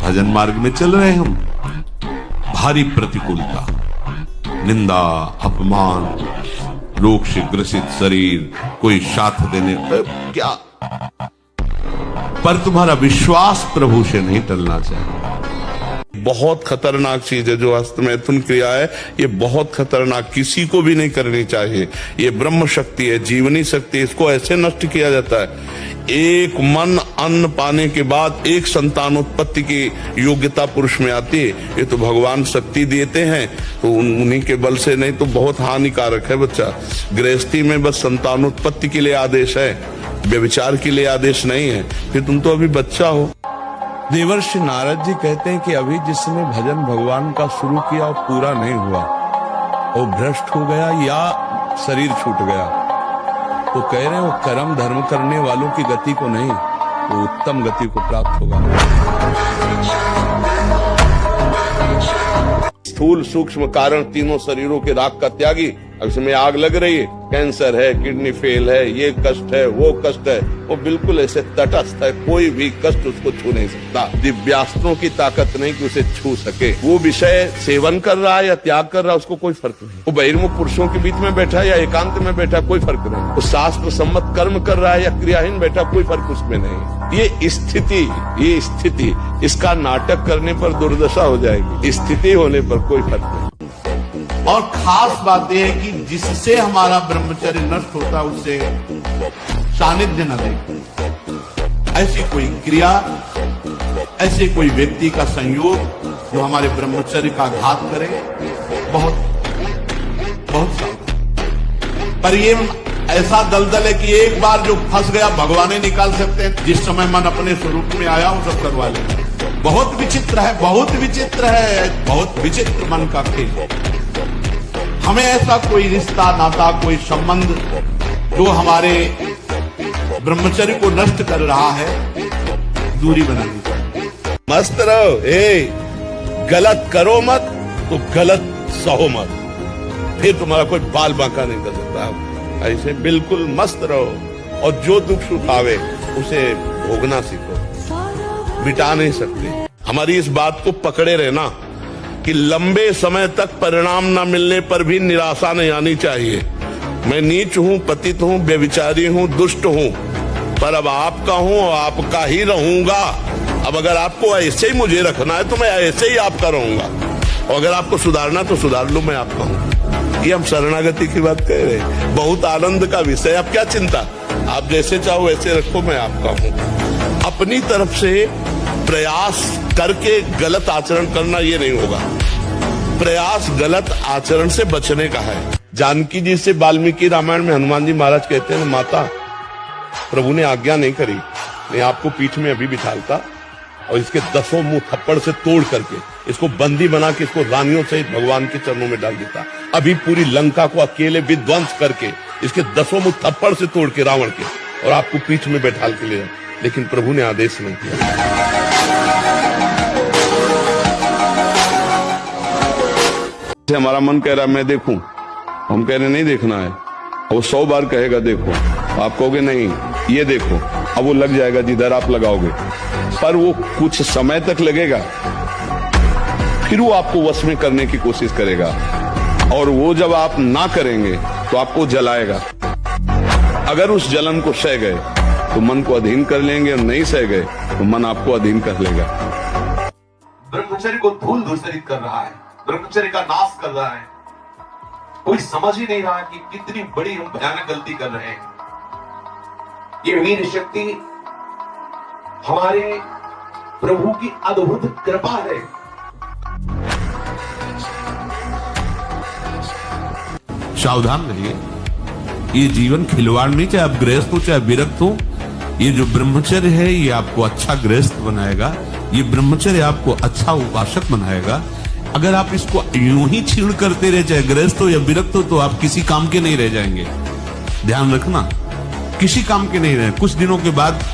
भजन मार्ग में चल रहे हम, भारी प्रतिकूलता, निंदा, अपमान, रोग से ग्रसित शरीर, कोई साथ देने क्या, पर तुम्हारा विश्वास प्रभु से नहीं टलना चाहिए। बहुत खतरनाक चीज है जो हस्तमैथुन क्रिया है, ये बहुत खतरनाक, किसी को भी नहीं करनी चाहिए। ये ब्रह्म शक्ति है, जीवनी शक्ति, इसको ऐसे नष्ट किया जाता है। एक मन अन्न पाने के बाद एक संतानोत्पत्ति की योग्यता पुरुष में आती है, ये तो भगवान शक्ति देते हैं, तो उन्हीं के बल से, नहीं तो बहुत हानिकारक है बच्चा। गृहस्थी में बस संतानोत्पत्ति के लिए आदेश है, व्यभिचार के लिए आदेश नहीं है, फिर तुम तो अभी बच्चा हो। देवर्षि नारद जी कहते हैं कि अभी जिसने भजन भगवान का शुरू किया वो पूरा नहीं हुआ, वो भ्रष्ट हो गया या शरीर छूट गया, तो कह रहे हैं वो कर्म धर्म करने वालों की गति को नहीं, वो उत्तम गति को प्राप्त होगा। स्थूल सूक्ष्म कारण तीनों शरीरों के राग का त्यागी, अब इसमें आग लग रही है, कैंसर है, किडनी फेल है, ये कष्ट है, वो कष्ट है, वो बिल्कुल ऐसे तटस्थ है, कोई भी कष्ट उसको छू नहीं सकता। दिव्यास्त्रों की ताकत नहीं कि उसे छू सके। वो विषय सेवन कर रहा है या त्याग कर रहा है, उसको कोई फर्क नहीं। वो बहिर्मुख पुरुषों के बीच में बैठा है या एकांत में बैठा, कोई फर्क नहीं। वो शास्त्र सम्मत कर्म कर रहा है या क्रियाहीन बैठा, कोई फर्क उसमें नहीं। ये स्थिति, इसका नाटक करने पर दुर्दशा हो जाएगी, स्थिति होने पर कोई फर्क नहीं। और खास बात यह है कि जिससे हमारा ब्रह्मचर्य नष्ट होता है उससे सानिध्य न दे। ऐसी कोई क्रिया, ऐसे कोई व्यक्ति का संयोग जो हमारे ब्रह्मचर्य का घात करे, बहुत सावधान। पर ये ऐसा दलदल है कि एक बार जो फंस गया भगवान ही निकाल सकते हैं। जिस समय मन अपने स्वरूप में आया वो सब करवा ले। बहुत विचित्र है, बहुत विचित्र मन का खेल। हमें ऐसा कोई रिश्ता नाता, कोई संबंध जो हमारे ब्रह्मचर्य को नष्ट कर रहा है, दूरी बनानी चाहिए। मस्त रहो, गलत करो मत तो गलत सहो मत, फिर तुम्हारा कोई बाल बांका नहीं कर सकता। ऐसे बिल्कुल मस्त रहो और जो दुख सुख आवे उसे भोगना सीखो, मिटा नहीं सकते। हमारी इस बात को पकड़े रहना कि लंबे समय तक परिणाम न मिलने पर भी निराशा नहीं आनी चाहिए। मैं नीच हूँ, पतित हूँ, व्यभिचारी हूँ, दुष्ट हूँ, पर अब आपका हूँ और आपका ही रहूंगा। अब अगर आपको ऐसे ही मुझे रखना है तो मैं ऐसे ही आपका रहूंगा, और अगर आपको सुधारना तो सुधार लो, मैं आपका हूँ। ये हम शरणागति की बात कह रहे हैं, बहुत आनंद का विषय। अब क्या चिंता, आप जैसे चाहो वैसे रखो, मैं आपका हूँ। अपनी तरफ से प्रयास करके गलत आचरण करना ये नहीं होगा। प्रयास गलत आचरण से बचने का है। जानकी जी से वाल्मीकि रामायण में हनुमान जी महाराज कहते हैं, माता प्रभु ने आज्ञा नहीं करी, मैं आपको पीठ में अभी बिठालता और इसके 10 मुंह थप्पड़ से तोड़ करके इसको बंदी बना के इसको रानियों सहित भगवान के चरणों में डाल देता। अभी पूरी लंका को अकेले विध्वंस करके इसके 10 मुंह थप्पड़ से तोड़ के रावण के, और आपको पीठ में बैठाल के ले, लेकिन प्रभु ने आदेश नहीं किया। हमारा मन कह रहा है मैं देखूं, हम कह रहे नहीं देखना है। वो 100 बार कहेगा देखो, आप कहोगे नहीं ये देखो, अब वो लग जाएगा जिधर आप लगाओगे, पर वो कुछ समय तक लगेगा, फिर वो आपको वश में करने की कोशिश करेगा, और वो जब आप ना करेंगे तो आपको जलाएगा। अगर उस जलन को सह गए तो मन को अधीन कर लेंगे, और नहीं सह गए तो मन आपको अधीन कर लेगा। ब्रह्मचर्य को धूल धूसरित कर रहा है, ब्रह्मचर्य का नाश कर रहा है। कोई समझ ही नहीं रहा कि कितनी बड़ी हम भयानक गलती कर रहे हैं। ये वीर शक्ति हमारे प्रभु की अद्भुत कृपा है। सावधान रहिए, ये जीवन खिलवाड़ नहीं, चाहे आप गृहस्थ हो चाहे विरक्त हो। ये जो ब्रह्मचर्य है ये आपको अच्छा गृहस्थ बनाएगा, ये ब्रह्मचर्य आपको अच्छा उपासक बनाएगा। अगर आप इसको यूं ही छीण करते रहे, चाहे गृहस्थ हो या विरक्त हो, तो आप किसी काम के नहीं रह जाएंगे। ध्यान रखना, किसी काम के नहीं रहे। कुछ दिनों के बाद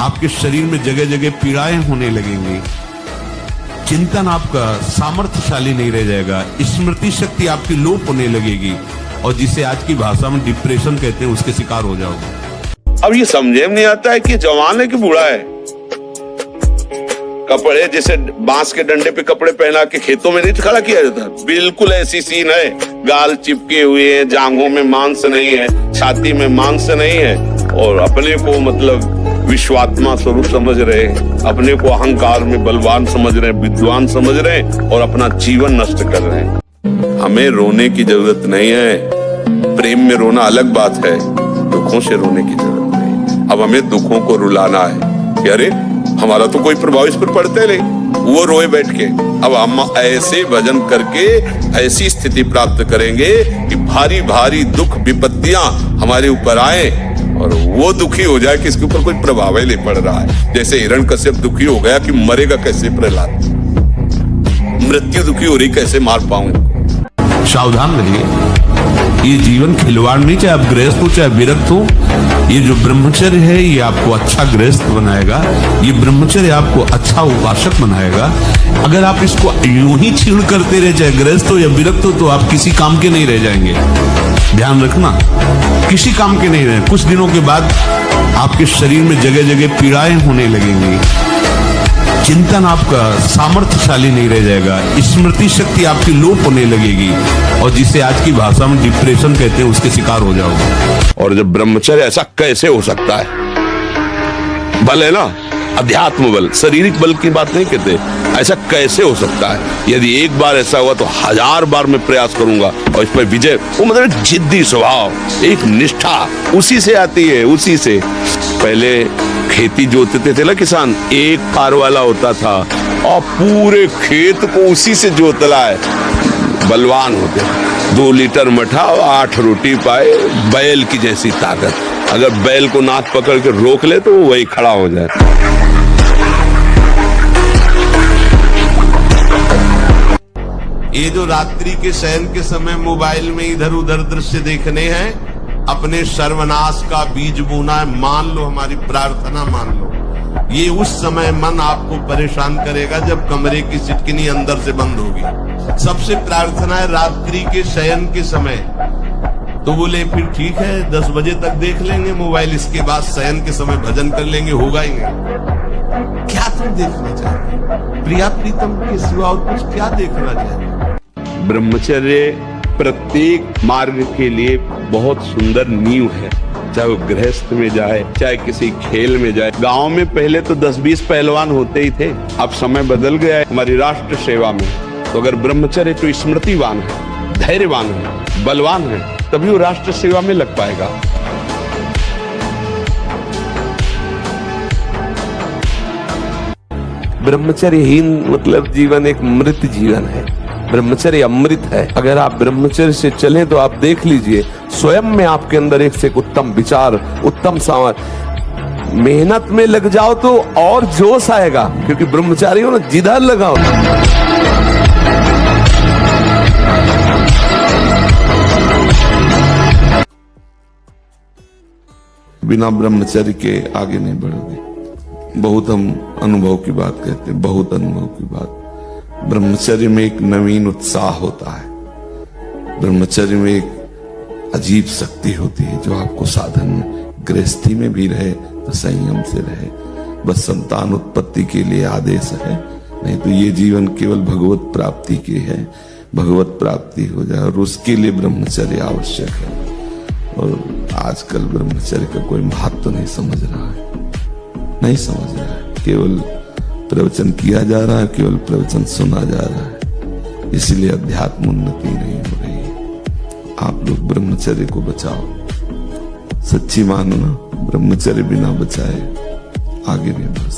आपके शरीर में जगह जगह पीड़ाएं होने लगेंगी, चिंतन आपका सामर्थ्यशाली नहीं रह जाएगा, स्मृति शक्ति आपकी लोप होने लगेगी, और जिसे आज की भाषा में डिप्रेशन कहते हैं उसके शिकार हो जाओगे। अब ये समझे में नहीं आता है कि जवान है कि बूढ़ा है। कपड़े जैसे बांस के डंडे पे कपड़े पहना के खेतों में नहीं खड़ा किया जाता, बिल्कुल ऐसी सीन है। गाल चिपके हुए हैं, जांघों में मांस नहीं है, छाती में मांस नहीं है, और अपने को मतलब विश्वात्मा स्वरूप समझ रहे, अपने को अहंकार में बलवान समझ रहे, विद्वान समझ रहे और अपना जीवन नष्ट कर रहे हैं। हमें रोने की जरूरत नहीं है। प्रेम में रोना अलग बात है, दुखों से रोने की जरूरत नहीं। अब हमें दुखों को रुलाना है कि अरे हमारा तो कोई प्रभाव इस पर पड़ते नहीं, वो रोए बैठ के। अब हम ऐसे भजन करके ऐसी स्थिति प्राप्त करेंगे कि भारी भारी दुख विपत्तियां हमारे ऊपर आए और वो दुखी हो जाए कि इसके ऊपर कोई प्रभाव ही नहीं पड़ रहा है। जैसे हिरण्यकश्यप दुखी हो गया कि मरेगा कैसे प्रहलाद, मृत्यु दुखी हो रही कैसे मार पाऊं। सावधान रहिए, ये जीवन खिलवाड़ नहीं, चाहे आप गृहस्थ हो चाहे विरक्त हो। ये जो ब्रह्मचर्य है ये आपको अच्छा गृहस्थ बनाएगा, ये ब्रह्मचर्य आपको अच्छा उपासक बनाएगा। अगर आप इसको यूं ही छीण करते रहे, चाहे गृहस्थ हो या विरक्त हो, तो आप किसी काम के नहीं रह जाएंगे। ध्यान रखना, किसी काम के नहीं रहे। कुछ दिनों के बाद आपके शरीर में जगह जगह पीड़ाएं होने लगेंगी, चिंतन आपका सामर्थ्यशाली नहीं रह जाएगा, स्मृति शक्ति आपकी लोप होने लगेगी, और जिसे आज की भाषा में डिप्रेशन कहते हैं उसके शिकार हो जाओगे। और जब ब्रह्मचर्य ऐसा कैसे हो सकता है? बल है ना, अध्यात्म बल, शारीरिक बल की बात नहीं कहते। ऐसा कैसे हो सकता है? यदि एक बार ऐसा हुआ तो 1000 बार मैं प्रयास करूंगा और इस पर विजय। वो मतलब जिद्दी स्वभाव, एक निष्ठा उसी से आती है, उसी से। पहले खेती जोतते थे ना किसान, एक पार वाला होता था और पूरे खेत को उसी से जोतला है, बलवान होते। 2 लीटर मठा और 8 रोटी पाए, बैल की जैसी ताकत। अगर बैल को नाथ पकड़ के रोक ले तो वो वही खड़ा हो जाए। ये जो रात्रि के शयन के समय मोबाइल में इधर उधर दृश्य देखने हैं, अपने सर्वनाश का बीज बोना है। मान लो, हमारी प्रार्थना मान लो, ये उस समय मन आपको परेशान करेगा जब कमरे की सिटकिनी अंदर से बंद होगी। सबसे प्रार्थना है रात्रि के शयन के समय। तो बोले फिर ठीक है 10 बजे तक देख लेंगे मोबाइल, इसके बाद शयन के समय भजन कर लेंगे, होगा ही नहीं। क्या तुम देखना चाहते? प्रिया प्रीतम के सिवा और कुछ क्या देखना चाहते? ब्रह्मचर्य प्रत्येक मार्ग के लिए बहुत सुंदर नींव है, चाहे वो गृहस्थ में जाए चाहे किसी खेल में जाए। गांव में पहले तो 10-20 पहलवान होते ही थे, अब समय बदल गया है हमारी राष्ट्र सेवा में। तो अगर ब्रह्मचर्य तो स्मृतिवान है, धैर्यवान है, बलवान है, तभी वो राष्ट्र सेवा में लग पाएगा। ब्रह्मचर्यहीन मतलब जीवन एक मृत जीवन है। ब्रह्मचर्य अमृत है। अगर आप ब्रह्मचर्य से चलें तो आप देख लीजिए स्वयं में आपके अंदर एक से एक उत्तम विचार, उत्तम सामर्थ्य। मेहनत में लग जाओ तो और जोश आएगा, क्योंकि ब्रह्मचारी हो ना, जिधर लगाओ। बिना ब्रह्मचर्य के आगे नहीं बढ़ोगे। बहुत हम अनुभव की बात कहते हैं, बहुत अनुभव की बात। ब्रह्मचर्य में एक नवीन उत्साह होता है, ब्रह्मचर्य में एक अजीब शक्ति होती है जो आपको साधन में, गृहस्थी में भी रहे तो संयम से रहे। बस संतान उत्पत्ति के लिए आदेश है, नहीं तो ये जीवन केवल भगवत प्राप्ति के है। भगवत प्राप्ति हो जाए और उसके लिए ब्रह्मचर्य आवश्यक है। और आजकल ब्रह्मचर्य का कोई महत्व नहीं समझ रहा है, नहीं समझ रहा है। केवल प्रवचन किया जा रहा है, केवल प्रवचन सुना जा रहा है, इसलिए अध्यात्म उन्नति नहीं हो रही। आप लोग ब्रह्मचर्य को बचाओ, सच्ची मानो ना, ब्रह्मचर्य बिना बचाए आगे नहीं बढ़ सकते।